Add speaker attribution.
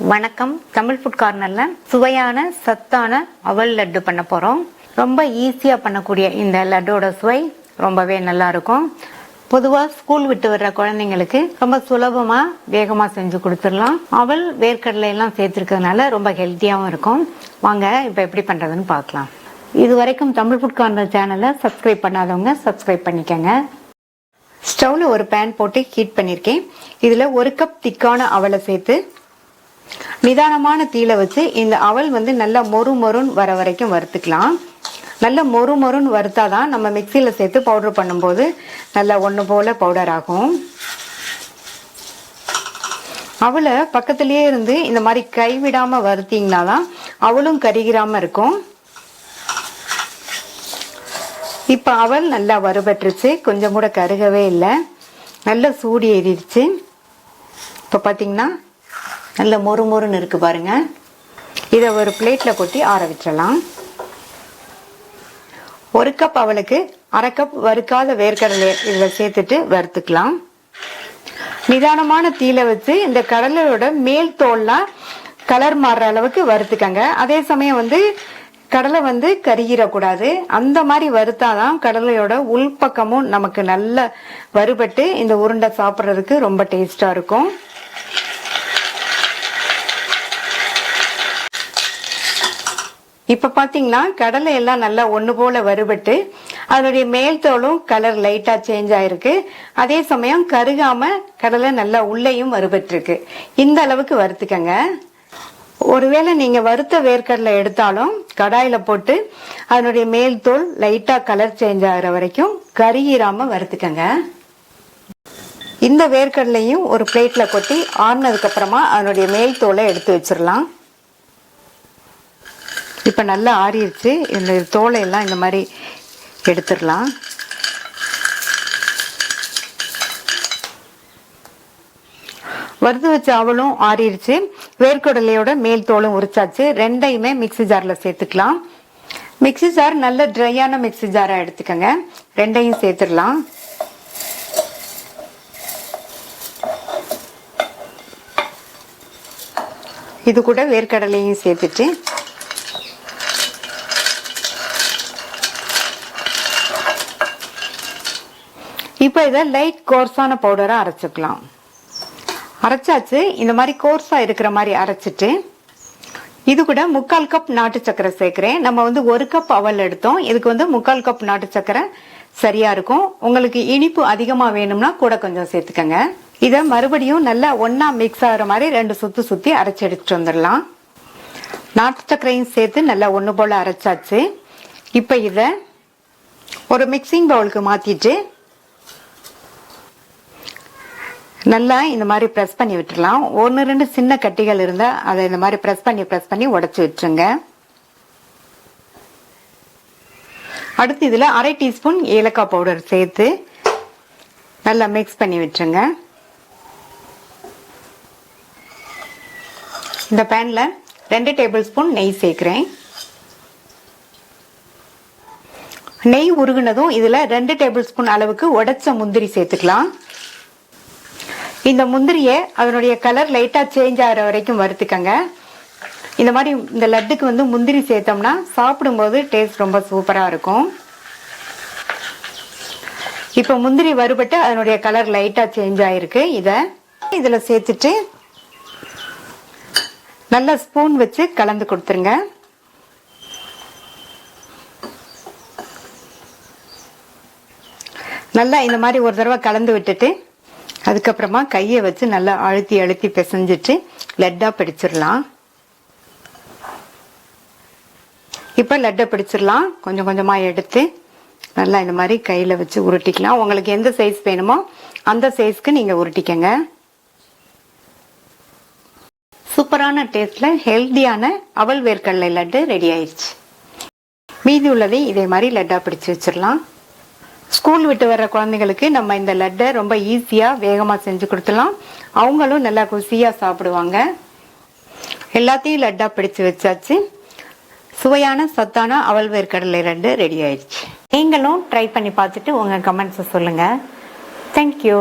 Speaker 1: வணக்கம். தமிழ் ஃபுட் கார்னர்ல சுவையான சத்தான அவல் லட்டு பண்ண போறோம். ரொம்ப ஈஸியா பண்ணக்கூடிய இந்த லட்டோட சுவை ரொம்பவே நல்லா இருக்கும். பொதுவா ஸ்கூல் விட்டு வர்ற குழந்தைங்களுக்கு ரொம்ப சுலபமா வேகமா செஞ்சு கொடுத்துடலாம். அவல் வேர்க்கடலை எல்லாம் சேர்த்திருக்கிறதுனால ரொம்ப ஹெல்த்தியாவும் இருக்கும். வாங்க இப்ப எப்படி பண்றதுன்னு பார்க்கலாம். இது வரைக்கும் தமிழ் ஃபுட் கார்னர் சேனலை சப்ஸ்கிரைப் பண்ணாதவங்க சப்ஸ்கிரைப் பண்ணிக்கங்க. ஸ்டவ்ல ஒரு பேன் போட்டு ஹீட் பண்ணிருக்கேன். இதுல 1 கப் திக்கான அவலை சேர்த்து நிதானமான தீயில வச்சு இந்த அவல் நல்லா மொறு மொறுன்னு வர வரைக்கும் வறுத்துக்கலாம். நல்லா மொறு மொறுன்னு வறுத்தாதான் நம்ம மிக்சியில சேர்த்து பவுடர் பண்ணும்போது நல்லா ஒண்ணு போல பவுடர் ஆகும். அவலை பக்கத்திலேயே இருந்து இந்த மாதிரி கைவிடாம வறுத்தீங்கன்னா தான் அவளும் கருகிராம இருக்கும். இப்ப அவல் நல்லா வறுபட்டுருச்சு, கொஞ்சம் கூட கருகவே இல்லை, நல்ல சூடு ஏறிடுச்சு. இப்ப பாத்தீங்கன்னா நல்ல மொறு மொறுன்னு இருக்கு பாருங்க. இதை ஒரு பிளேட்ல கொட்டி ஆற விட்டுறலாம். 1 கப் அவளுக்கு 1/2 கப் வறுக்காத வேர்க்கடலை இதுல சேர்த்துட்டு வறுத்துக்கலாம். நிதானமான தீயில வச்சு இந்த கடலையோட மேல் தோல்லாம் கலர் மாறுற அளவுக்கு வறுத்துக்கங்க. அதே சமயம் கடலை கருகிடக்கூடாது. அந்த மாதிரி வறுத்தாதான் கடலையோட உள்பக்கமும் நமக்கு நல்ல வறுபட்டு இந்த உருண்டை சாப்பிட்றதுக்கு ரொம்ப டேஸ்டா இருக்கும். இப்ப பாத்தீங்கன்னா கடலை எல்லாம் நல்லா ஒண்ணு போல வறுபட்டு அதனுடைய மேல் தோலும் கலர் லைட்டா சேஞ்ச் ஆயிருக்கு. அதே சமயம் கருகாம கடலை நல்லா உள்ளேயும் வறுபட்டு இருக்கு. இந்த அளவுக்கு வறுத்துக்கங்க. ஒருவேளை நீங்க வறுத்த வேர்க்கடலை எடுத்தாலும் கடாயில போட்டு அதனுடைய மேல் தோல் லைட்டா கலர் சேஞ்ச் ஆகிற வரைக்கும் கருகிராம வறுத்துக்கங்க. இந்த வேர்க்கடலையும் ஒரு பிளேட்ல கொட்டி ஆறுனதுக்கு அப்புறமா அதனுடைய மேல் தோலை எடுத்து வச்சிடலாம். இப்ப நல்லா ஆறிடுச்சு. இந்த தோலை எல்லாம் இந்த மாதிரி எடுத்துடலாம். வறுத்து வச்ச அவளும் ஆறிடுச்சு, வேர்க்கடலையோட மேல் தோலும் உரிச்சாச்சு. ரெண்டையுமே மிக்ஸி ஜார்ல சேர்த்துக்கலாம். மிக்ஸி ஜார் நல்ல ட்ரையான மிக்ஸி ஜாரா எடுத்துக்கங்க. ரெண்டையும் சேர்த்துடலாம். இது கூட வேர்க்கடலையும் சேர்த்துட்டு இப்ப இதை லைட் கோர்ஸான பவுடரா அரைச்சுக்கலாம். அரைச்சாச்சு. இந்த மாதிரி கோர்ஸா இருக்கிற மாதிரி அரைச்சிட்டு இது கூட 3/4 கப் நாட்டு சக்கரை சேர்க்கிறேன். நம்ம 1 கப் அவல் எடுத்தோம், இதுக்கு 3/4 கப் நாட்டு சக்கரை சரியா இருக்கும். உங்களுக்கு இனிப்பு அதிகமா வேணும்னா கூட கொஞ்சம் சேர்த்துக்கங்க. இத மறுபடியும் நல்லா ஒன்னா மிக்ஸ் ஆகிற மாதிரி 2 சுத்து சுத்தி அரைச்சு எடுத்துட்டு வந்துடலாம். நாட்டு சக்கரையும் சேர்த்து நல்லா ஒண்ணு போல அரைச்சாச்சு. இப்ப இத ஒரு மிக்சிங் பவுலுக்கு மாத்திட்டு நல்லா இந்த மாதிரி பிரஸ் பண்ணி விட்டுறலாம். 1-2 சின்ன கட்டிகள் இருந்தா அதை இந்த மாதிரி பிரஸ் பண்ணி உடைச்சு விட்டுருங்க. அடுத்து இதுல 1/2 டீஸ்பூன் ஏலக்காய் பவுடர் சேர்த்து நல்லா மிக்ஸ் பண்ணி விட்டுருங்க. இந்த பேன்ல 2 டேபிள் ஸ்பூன் நெய் சேர்க்கிறேன். நெய் உருகுனதும் இதுல 2 டேபிள் ஸ்பூன் அளவுக்கு உடைச்ச முந்திரி சேர்த்துக்கலாம். இந்த முந்திரிய அதனுடைய கலர் லைட்டா சேஞ்ச் ஆகிற வரைக்கும் வறுத்துக்கங்க. இந்த மாதிரி இந்த லட்டுக்கு முந்திரி சேர்த்தோம்னா சாப்பிடும்போது டேஸ்ட் ரொம்ப சூப்பரா இருக்கும். இப்ப முந்திரி வறுபட்டு அதனுடைய கலர் லைட்டா சேஞ்ச் ஆயிருக்கு. இதுல சேர்த்துட்டு நல்லா ஸ்பூன் வச்சு கலந்து கொடுத்துருங்க. நல்லா இந்த மாதிரி ஒரு தடவை கலந்து விட்டுட்டு அதுக்கப்புறமா கையை வச்சு நல்லா அழுத்தி பிசைஞ்சிட்டு லட்டா பிடிச்சிடலாம். இப்ப லட்டை பிடிச்சிடலாம். கொஞ்சம் கொஞ்சமா எடுத்து நல்லா இந்த மாதிரி கையில வச்சு உருட்டிக்கலாம். உங்களுக்கு எந்த சைஸ் வேணுமோ அந்த சைஸ்க்கு நீங்க உருட்டிக்கங்க. சூப்பரான டேஸ்ட்ல ஹெல்தியான அவல் வேர்க்கடலை லட்டு ரெடி ஆயிடுச்சு. மீதி உள்ளதை இதே மாதிரி லட்டா பிடிச்சு வச்சிடலாம். ஸ்கூல் விட்டு வர்ற குழந்தைங்களுக்கு நம்ம இந்த லட்டை ரொம்ப ஈஸியா வேகமா செஞ்சு கொடுத்துடலாம். அவங்களும் நல்லா ருசியா சாப்பிடுவாங்க. எல்லாத்தையும் லட்டா பிடிச்சு வச்சாச்சு. சுவையான சத்தான அவல் வேர்க்கடலை லட்டு ரெடி ஆயிடுச்சு. நீங்களும் ட்ரை பண்ணி பார்த்துட்டு உங்க கமெண்ட்ஸ் சொல்லுங்க. தேங்க்யூ.